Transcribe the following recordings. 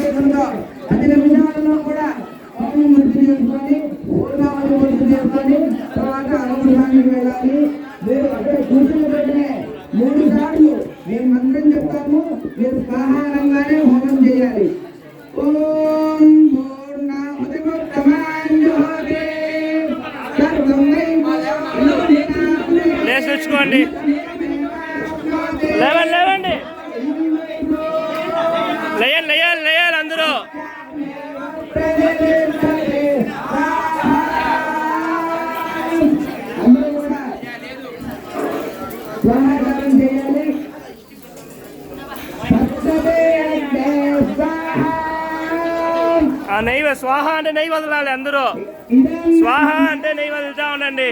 చేస్తుందో 10 నిమిషాలలో కూడా హోమం పూర్తి చేసుకొని పూర్ణావళి పూర్తి చేసుకొని తర్వాత అనుష్ఠానానికి వెళ్ళాలి. మీరు అక్కడ కూర్చుని పెట్టినే 3 సార్లు మేము మంత్రం చెప్తాము, మీరు స్వాహారంగానే హోమం చేయాలి. ఓం పూర్ణామతి పూర్ణమాంజోతి లేచుకోండి, లేవండి లేవండి, లేయాలి లేయాలి లేయాలి అందరూ. స్వాహారం చేయాలి. ఆ నెయ్యి స్వాహ అంటే నెయ్యి వదలాలి అందరూ. స్వాహ అంటే నెయ్యి వదులుతా ఉండండి.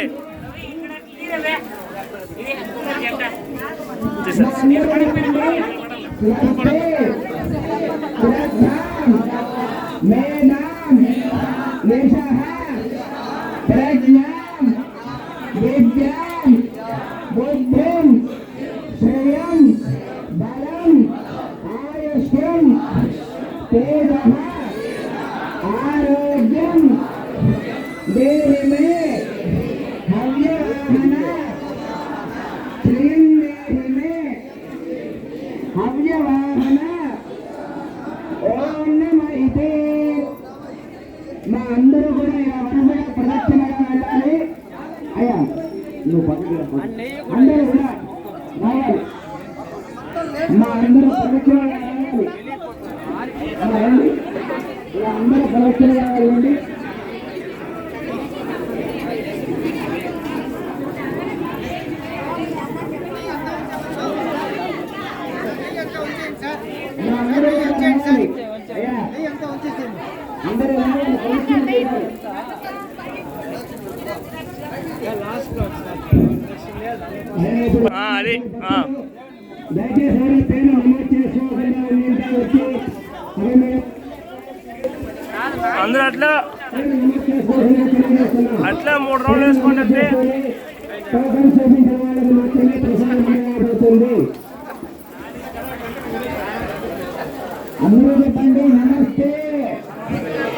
आरोग्यम देह में हव्यवाहन श्रीम देह में हव्यवाहन ओम नमः इति మా అందరూ కూడా ఇలా వరుసగా ప్రదక్షిణగా వెళ్ళాలి. అయ్యా నువ్వు అందరూ కూడా రావాలి. మా అందరూ ప్రదక్షిణగా రావాలి. అందరూ ప్రదక్షిణ కావాలండి. అది దయచేసి పేరు నమోదు చేసుకోకుండా వచ్చి అందరూ అట్లా అట్లా 3 రౌండ్లు వేసుకోండి. అందరూ చెప్పండి నమస్తే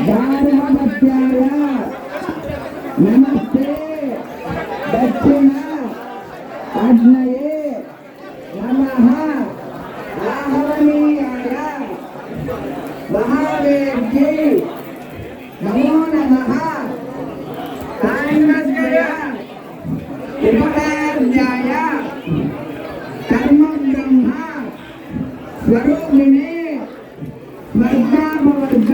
నమస్కార నమస్తే దక్షిణ ఆగ్నేయే నమః ఆహ్వనీయాయ మహాదేవ్యై నమో నమః కాంగస్య ఉపకార్యాయ కర్మ బ్రహ్మ స్వరూపిణే స్వర్గాపవర్గ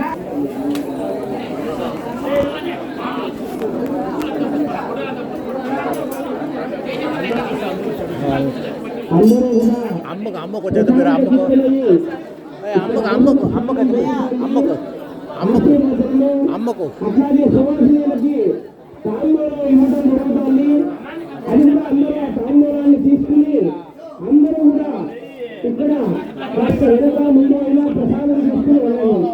అమ్మకు వచ్చేది మీరు అమ్మకు అట్లాగే సువాసినులకి తాంబూలం ఇవ్వడం జరుగుతుంది. అది కూడా అందరూ తాంబూలాన్ని తీసుకుని అందరూ కూడా ఇక్కడ వెనక ముందు ప్రసాదం తీసుకుని వెళ్ళాలి.